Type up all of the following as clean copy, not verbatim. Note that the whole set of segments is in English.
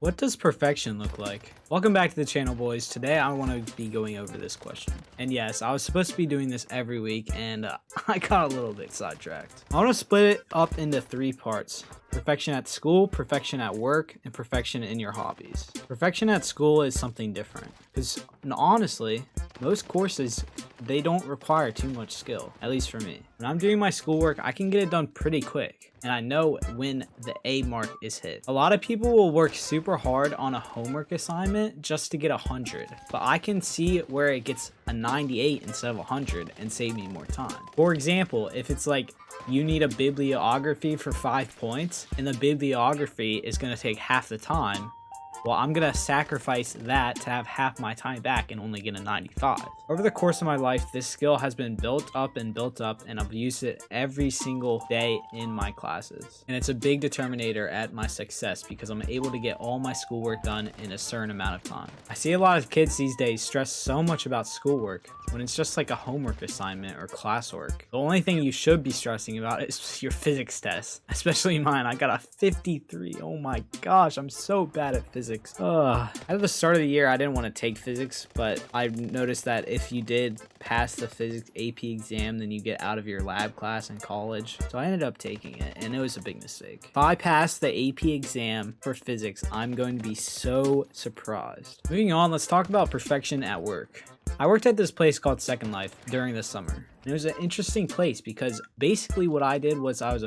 What does perfection look like? Welcome back to the channel, boys. Today I want to be going over this question. And yes, I was supposed to be doing this every week and I got a little bit sidetracked. I want to split it up into 3 parts. Perfection at school, perfection at work, and perfection in your hobbies. Perfection at school is something different because honestly, most courses, they don't require too much skill, at least for me. When I'm doing my schoolwork, I can get it done pretty quick, and I know when the A mark is hit. A lot of people will work super hard on a homework assignment just to get 100, but I can see where it gets a 98 instead of 100 and save me more time. For example, if it's like you need a bibliography for 5 points, and the bibliography is going to take half the time, well, I'm going to sacrifice that to have half my time back and only get a 95. Over the course of my life, this skill has been built up, and I've used it every single day in my classes. And it's a big determinator at my success because I'm able to get all my schoolwork done in a certain amount of time. I see a lot of kids these days stress so much about schoolwork when it's just like a homework assignment or classwork. The only thing you should be stressing about is your physics test, especially mine. I got a 53. Oh my gosh, I'm so bad at physics. At the start of the year, I didn't want to take physics, but I noticed that if you did pass the physics AP exam, then you get out of your lab class in college. So I ended up taking it, and it was a big mistake. If I pass the AP exam for physics, I'm going to be so surprised. Moving on, let's talk about perfection at work. I worked at this place called Second Life during the summer. And it was an interesting place because basically what I did was I was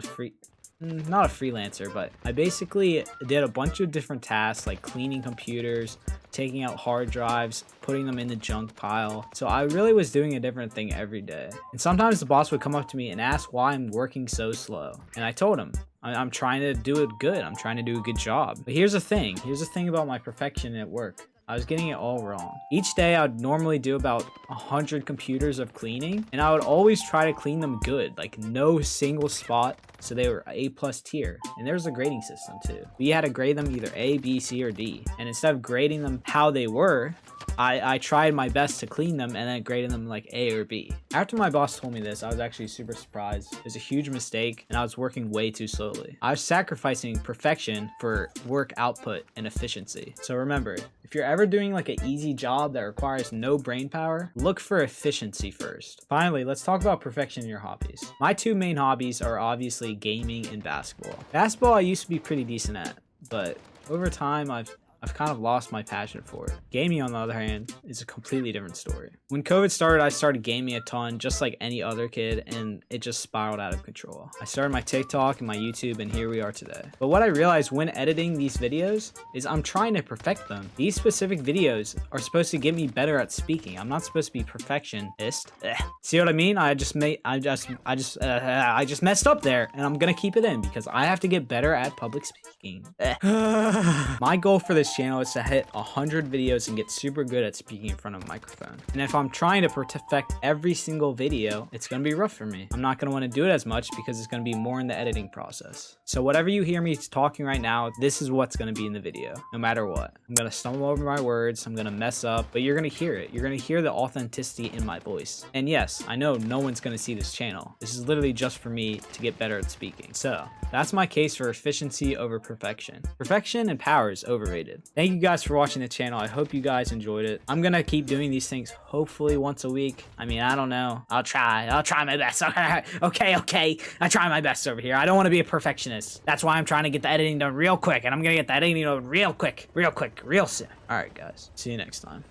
not a freelancer, but I basically did a bunch of different tasks like cleaning computers, taking out hard drives, putting them in the junk pile. So I really was doing a different thing every day. And sometimes the boss would come up to me and ask why I'm working so slow. And I told him, I'm trying to do it good. I'm trying to do a good job. But here's the thing. Here's the thing about my perfection at work. I was getting it all wrong. Each day I would normally do about 100 computers of cleaning, and I would always try to clean them good, like no single spot, so they were A+ tier. And there's a grading system too. We had to grade them either A, B, C, or D. And instead of grading them how they were, I tried my best to clean them and then graded them like A or B. After my boss told me this, I was actually super surprised. It was a huge mistake and I was working way too slowly. I was sacrificing perfection for work output and efficiency. So remember, if you're ever doing like an easy job that requires no brain power, look for efficiency first. Finally, let's talk about perfection in your hobbies. My 2 main hobbies are obviously gaming and basketball. Basketball I used to be pretty decent at, but over time I've kind of lost my passion for it. Gaming, on the other hand, is a completely different story. When COVID started, I started gaming a ton, just like any other kid, and it just spiraled out of control. I started my TikTok and my YouTube, and here we are today. But what I realized when editing these videos is I'm trying to perfect them. These specific videos are supposed to get me better at speaking. I'm not supposed to be perfectionist. See what I mean? I just messed up there, and I'm gonna keep it in because I have to get better at public speaking. My goal for this channel is to hit 100 videos and get super good at speaking in front of a microphone. And if I'm trying to perfect every single video, it's gonna be rough for me. I'm not gonna want to do it as much because it's gonna be more in the editing process. So whatever you hear me talking right now, this is what's gonna be in the video, no matter what. I'm gonna stumble over my words, I'm gonna mess up, but you're gonna hear it. You're gonna hear the authenticity in my voice. And yes, I know no one's gonna see this channel. This is literally just for me to get better at speaking. So that's my case for efficiency over perfection. Perfection and power is overrated. Thank you guys for watching the channel. I hope you guys enjoyed it. I'm gonna keep doing these things hopefully once a week. I mean, I don't know. I'll try my best. Okay. I try my best over here. I don't want to be a perfectionist. That's why I'm trying to get the editing done real quick, and I'm gonna get the editing done real quick, real soon. All right, guys. See you next time.